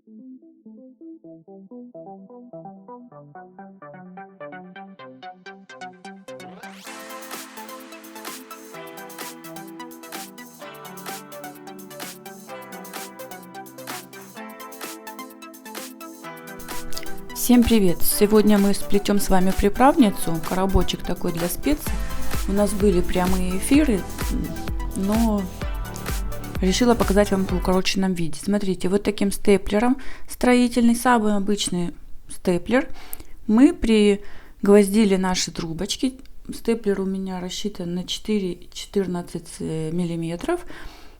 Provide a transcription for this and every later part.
Всем привет! Сегодня мы сплетем с вами приправницу, коробочек такой для специй. У нас были прямые эфиры, но решила показать вам в укороченном виде. Смотрите, вот таким степлером, строительный, самый обычный степлер, мы пригвоздили наши трубочки. Степлер у меня рассчитан на 4,14 миллиметров,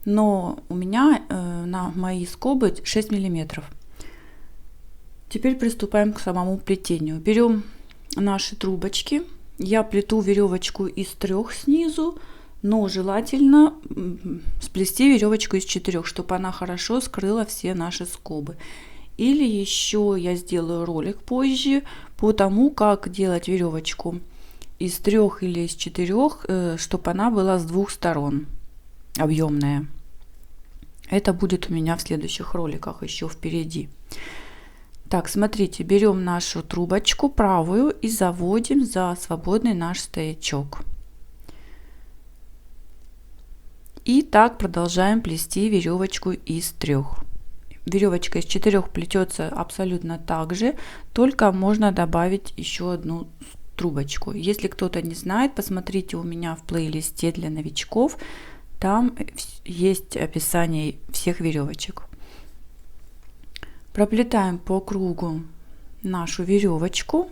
но у меня на мои скобы 6 миллиметров. Теперь приступаем к самому плетению. Берем наши трубочки. Я плету веревочку из 3 снизу, но желательно сплести веревочку из 4, чтобы она хорошо скрыла все наши скобы. Или еще я сделаю ролик позже по тому, как делать веревочку из 3 или из 4, чтобы она была с 2 сторон, объемная. Это будет у меня в следующих роликах еще впереди. Так, смотрите, берем нашу трубочку правую и заводим за свободный наш стоячок. И так продолжаем плести веревочку из 3. Веревочка из 4 плетется абсолютно так же, только можно добавить еще одну трубочку. Если кто-то не знает, посмотрите у меня в плейлисте для новичков, там есть описание всех веревочек. Проплетаем по кругу нашу веревочку.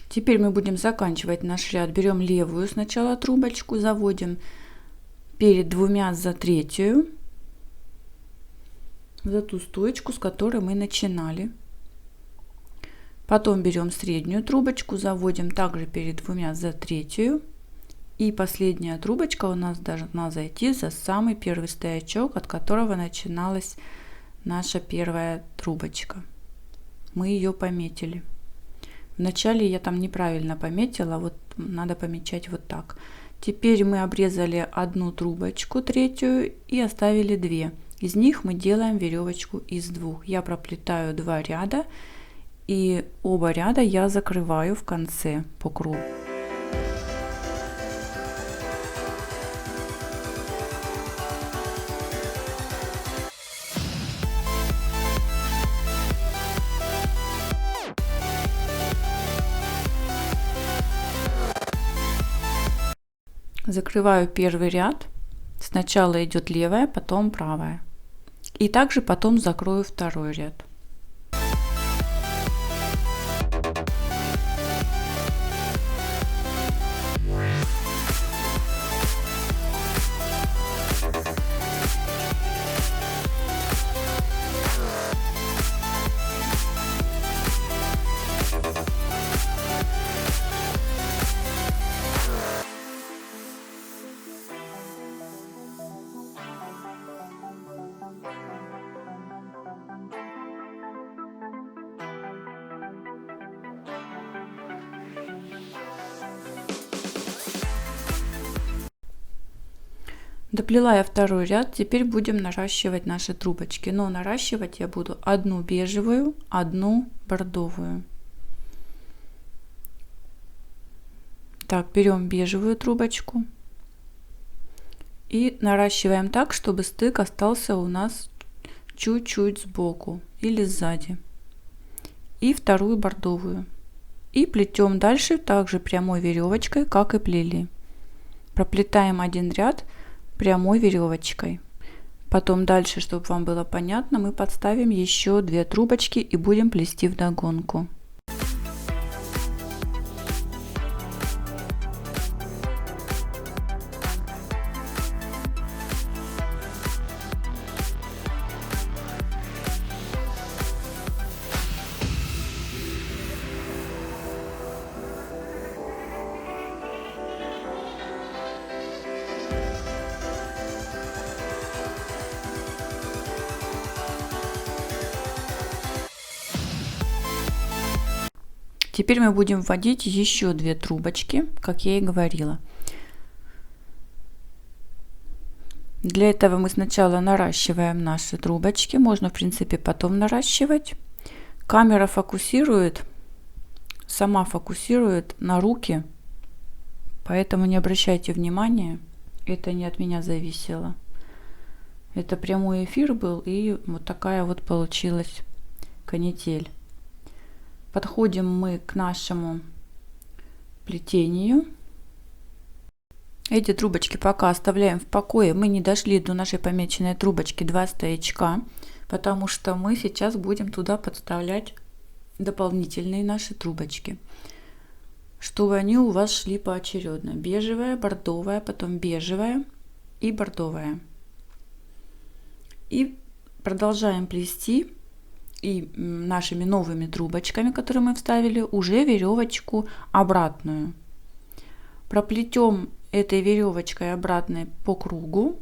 Теперь мы будем заканчивать наш ряд. Берем левую сначала трубочку, заводим перед двумя за 3, за ту стоечку, с которой мы начинали. Потом берем среднюю трубочку, заводим также перед двумя за 3. И последняя трубочка у нас должна зайти за самый первый стоячок, от которого начиналась наша первая трубочка. Мы ее пометили. Вначале я там неправильно пометила, вот надо помечать вот так. Теперь мы обрезали одну трубочку, 3, и оставили 2. Из них мы делаем веревочку из 2. Я проплетаю 2 ряда, и оба ряда я закрываю в конце по кругу. Закрываю первый ряд. Сначала идет левая, потом правая. И также потом закрою второй ряд. Доплела я второй ряд, теперь будем наращивать наши трубочки, но наращивать я буду одну бежевую, одну бордовую. Так, берем бежевую трубочку и наращиваем так, чтобы стык остался у нас чуть-чуть сбоку или сзади. И вторую бордовую. И плетем дальше также прямой веревочкой, как и плели. Проплетаем один ряд прямой веревочкой. Потом дальше, чтобы вам было понятно, мы подставим еще 2 трубочки и будем плести вдогонку. Теперь мы будем вводить еще 2 трубочки, как я и говорила. Для этого мы сначала наращиваем наши трубочки. Можно, в принципе, потом наращивать. Камера фокусирует, сама фокусирует на руки, поэтому не обращайте внимания. Это не от меня зависело. Это прямой эфир был, и вот такая вот получилась канитель. Подходим мы к нашему плетению. Эти трубочки пока оставляем в покое. Мы не дошли до нашей помеченной трубочки 2 стоячка, потому что мы сейчас будем туда подставлять дополнительные наши трубочки, чтобы они у вас шли поочередно. Бежевая, бордовая, потом бежевая и бордовая. И продолжаем плести. И нашими новыми трубочками, которые мы вставили, уже веревочку обратную. Проплетем этой веревочкой обратной по кругу,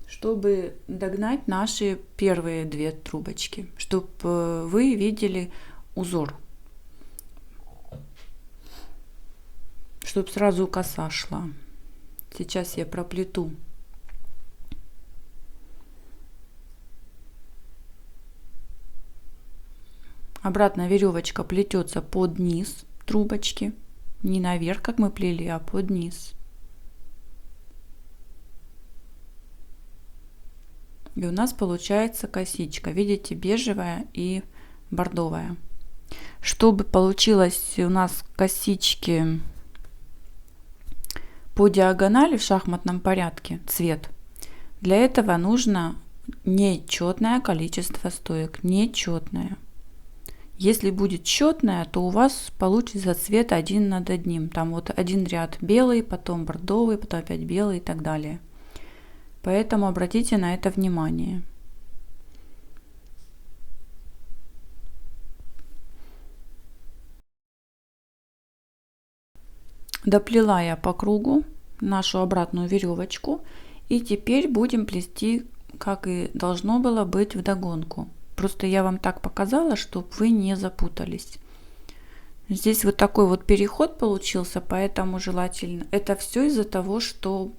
чтобы догнать наши первые 2 трубочки, чтобы вы видели узор, чтобы сразу коса шла. Сейчас я проплету. Обратная веревочка плетется под низ трубочки, не наверх, как мы плели, а под низ. И у нас получается косичка, видите, бежевая и бордовая. Чтобы получилось у нас косички по диагонали в шахматном порядке, цвет, для этого нужно нечетное количество стоек, нечетное. Если будет четное, то у вас получится цвет один над одним. Там вот один ряд белый, потом бордовый, потом опять белый и так далее. Поэтому обратите на это внимание. Доплела я по кругу нашу обратную веревочку. И теперь будем плести, как и должно было быть, вдогонку. Просто я вам так показала, чтобы вы не запутались. Здесь вот такой вот переход получился, поэтому желательно. Это все из-за того, что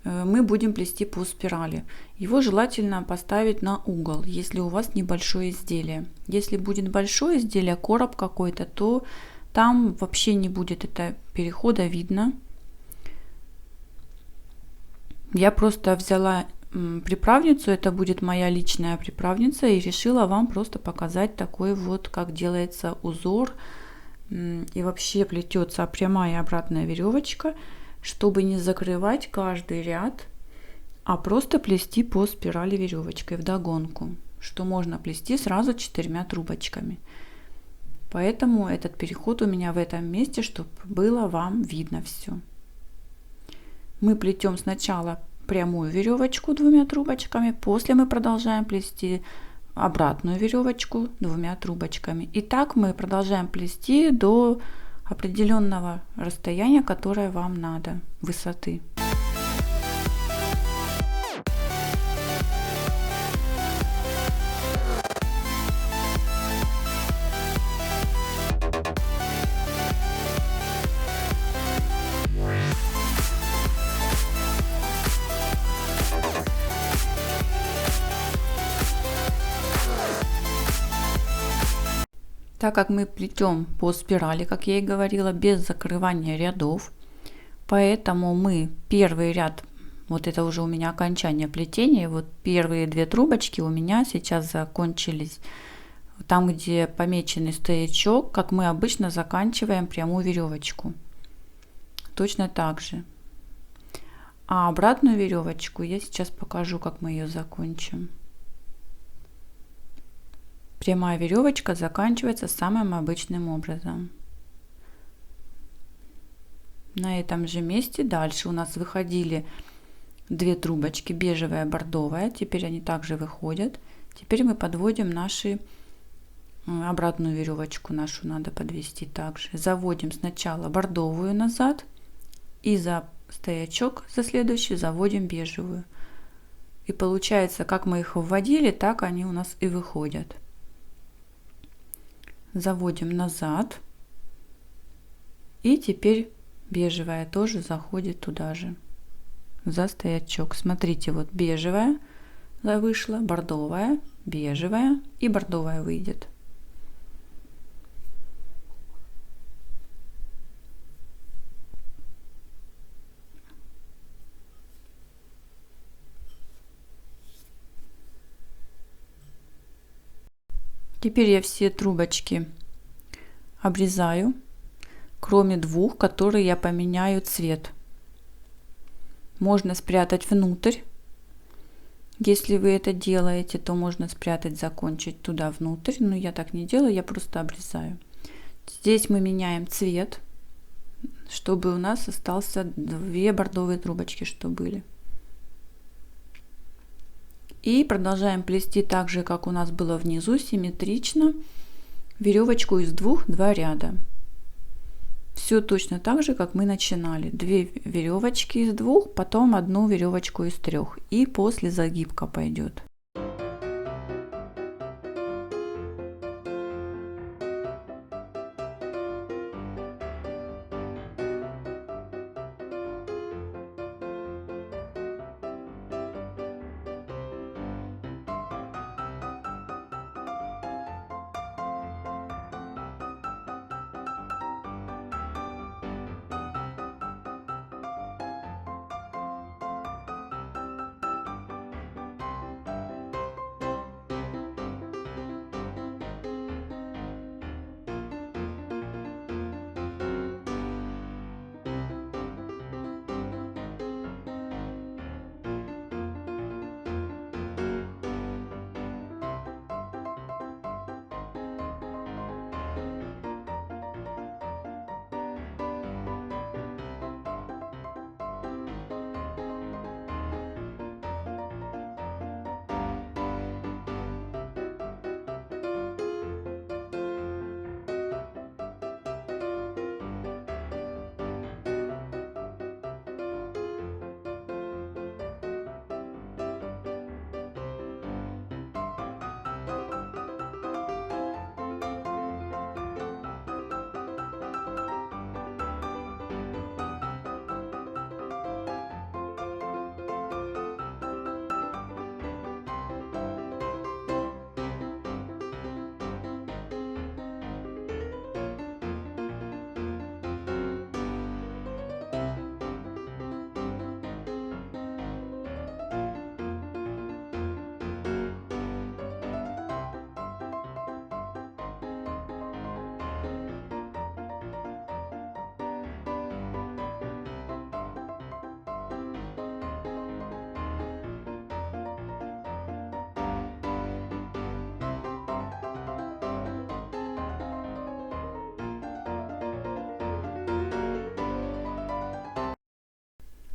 мы будем плести по спирали. Его желательно поставить на угол, если у вас небольшое изделие. Если будет большое изделие, короб какой-то, то там вообще не будет это перехода видно. Я просто взяла приправницу, это будет моя личная приправница, и решила вам просто показать такой вот, как делается узор и вообще плетется прямая и обратная веревочка, чтобы не закрывать каждый ряд, а просто плести по спирали веревочкой вдогонку, что можно плести сразу 4 трубочками. Поэтому этот переход у меня в этом месте, чтобы было вам видно все. Мы плетем сначала прямую веревочку 2 трубочками, после мы продолжаем плести обратную веревочку 2 трубочками. И так мы продолжаем плести до определенного расстояния, которое вам надо, высоты. Так как мы плетем по спирали, как я и говорила, без закрывания рядов, поэтому мы первый ряд, вот это уже у меня окончание плетения, вот первые 2 трубочки у меня сейчас закончились. Там, где помеченный стоячок, как мы обычно заканчиваем прямую веревочку. Точно так же. А обратную веревочку я сейчас покажу, как мы ее закончим. Прямая веревочка заканчивается самым обычным образом. На этом же месте дальше у нас выходили 2 трубочки, бежевая, бордовая. Теперь они также выходят. Теперь мы подводим наши обратную веревочку, нашу надо подвести также. Заводим сначала бордовую назад и за стоячок, за следующий заводим бежевую. И получается, как мы их вводили, так они у нас и выходят. заводим назад. И теперь бежевая тоже заходит туда же, за стоячок. Смотрите, вот бежевая вышла, бордовая, бежевая и бордовая выйдет. Теперь я все трубочки обрезаю, кроме двух, которые я поменяю цвет. Можно спрятать внутрь. Если вы это делаете, то можно спрятать, закончить туда внутрь. Но я так не делаю, я просто обрезаю. Здесь мы меняем цвет, чтобы у нас остался две бордовые трубочки, что были. И продолжаем плести так же, как у нас было внизу, симметрично, веревочку из двух, 2 ряда. Все точно так же, как мы начинали. 2 веревочки из 2, потом 1 веревочку из 3. И после загибка пойдет.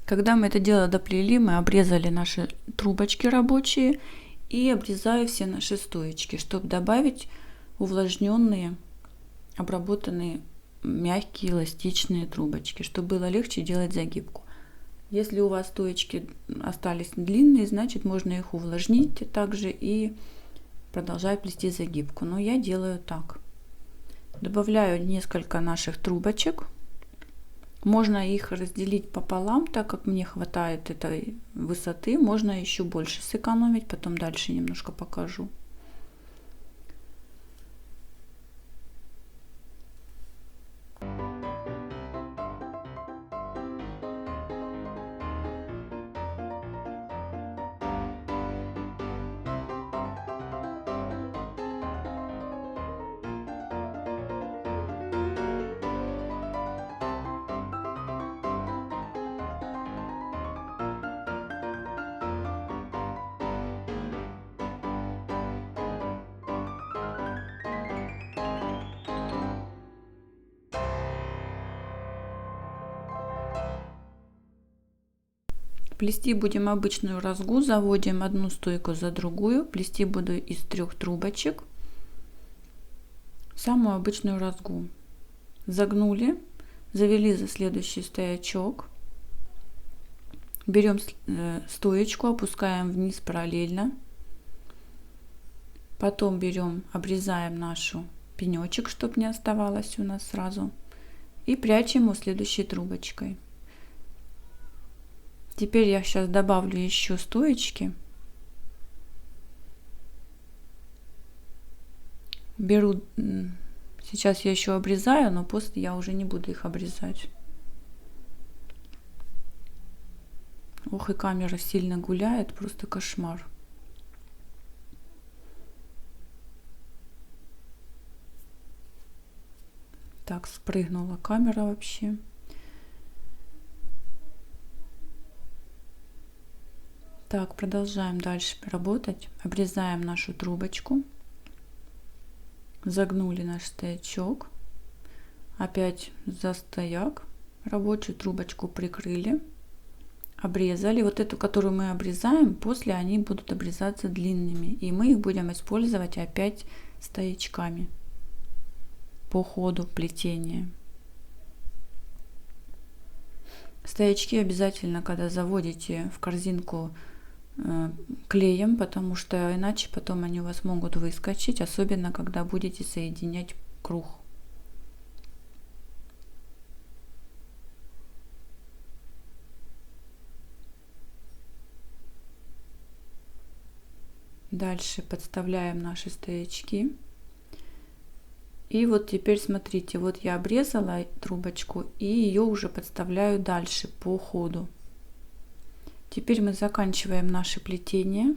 Когда мы это дело доплели, мы обрезали наши трубочки рабочие и обрезаю все наши стоечки, чтобы добавить увлажненные, обработанные мягкие эластичные трубочки, чтобы было легче делать загибку. Если у вас стоечки остались длинные, значит можно их увлажнить также и продолжать плести загибку. Но я делаю так. Добавляю несколько наших трубочек. Можно их разделить пополам, так как мне хватает этой высоты. Можно еще больше сэкономить, потом дальше немножко покажу. Плести будем обычную разгу, заводим одну стойку за другую. Плести буду из 3 трубочек, самую обычную разгу. Загнули, завели за следующий стоячок, берем стоечку, опускаем вниз параллельно, потом берем, обрезаем нашу пенечек, чтобы не оставалось у нас сразу. И прячем его следующей трубочкой. Теперь я сейчас добавлю еще стоечки. Беру, сейчас я еще обрезаю, но после я уже не буду их обрезать. Ох, и камера сильно гуляет, просто кошмар. Так, спрыгнула камера вообще. Так, продолжаем дальше работать. Обрезаем нашу трубочку. Загнули наш стоячок. Опять за стояк. Рабочую трубочку прикрыли. Обрезали. Вот эту, которую мы обрезаем, после они будут обрезаться длинными. И мы их будем использовать опять стоячками по ходу плетения. Стоячки обязательно, когда заводите в корзинку, клеем, потому что иначе потом они у вас могут выскочить, особенно когда будете соединять круг. Дальше подставляем наши стоячки. И вот теперь смотрите, вот я обрезала трубочку и ее уже подставляю дальше по ходу. Теперь мы заканчиваем наше плетение.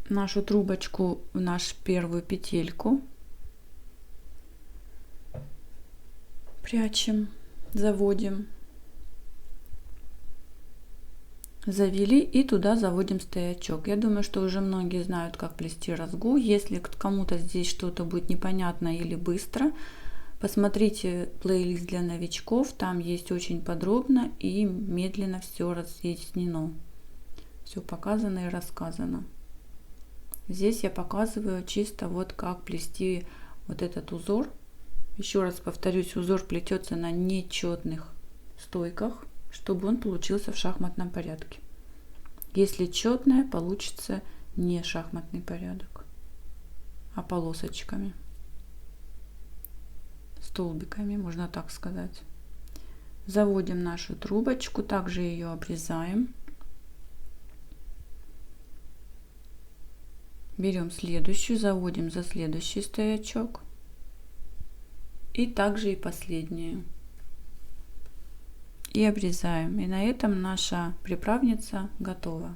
Нашу трубочку в нашу первую петельку прячем, заводим. Завели и туда заводим стоячок. Я думаю, что уже многие знают, как плести разгу. Если кому-то здесь что-то будет непонятно или быстро, посмотрите плейлист для новичков. Там есть очень подробно и медленно все разъяснено. Все показано и рассказано. Здесь я показываю чисто вот как плести вот этот узор. Еще раз повторюсь, узор плетется на нечетных стойках, чтобы он получился в шахматном порядке. Если четное, получится не шахматный порядок, а полосочками, столбиками, можно так сказать. Заводим нашу трубочку, также ее обрезаем. Берем следующую, заводим за следующий стоячок. И также и последнюю. И обрезаем. И на этом наша приправница готова.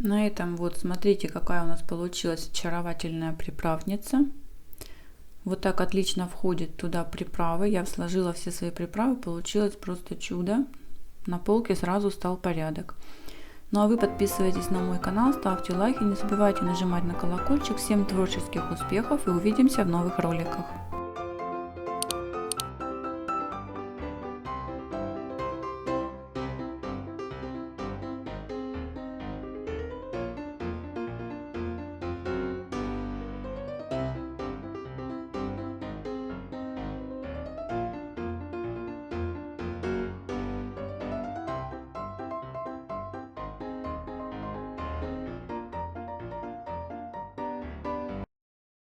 На этом вот смотрите, какая у нас получилась очаровательная приправница. Вот так отлично входит туда приправы. Я сложила все свои приправы, получилось просто чудо. На полке сразу стал порядок. Ну а вы подписывайтесь на мой канал, ставьте лайки, не забывайте нажимать на колокольчик. Всем творческих успехов и увидимся в новых роликах.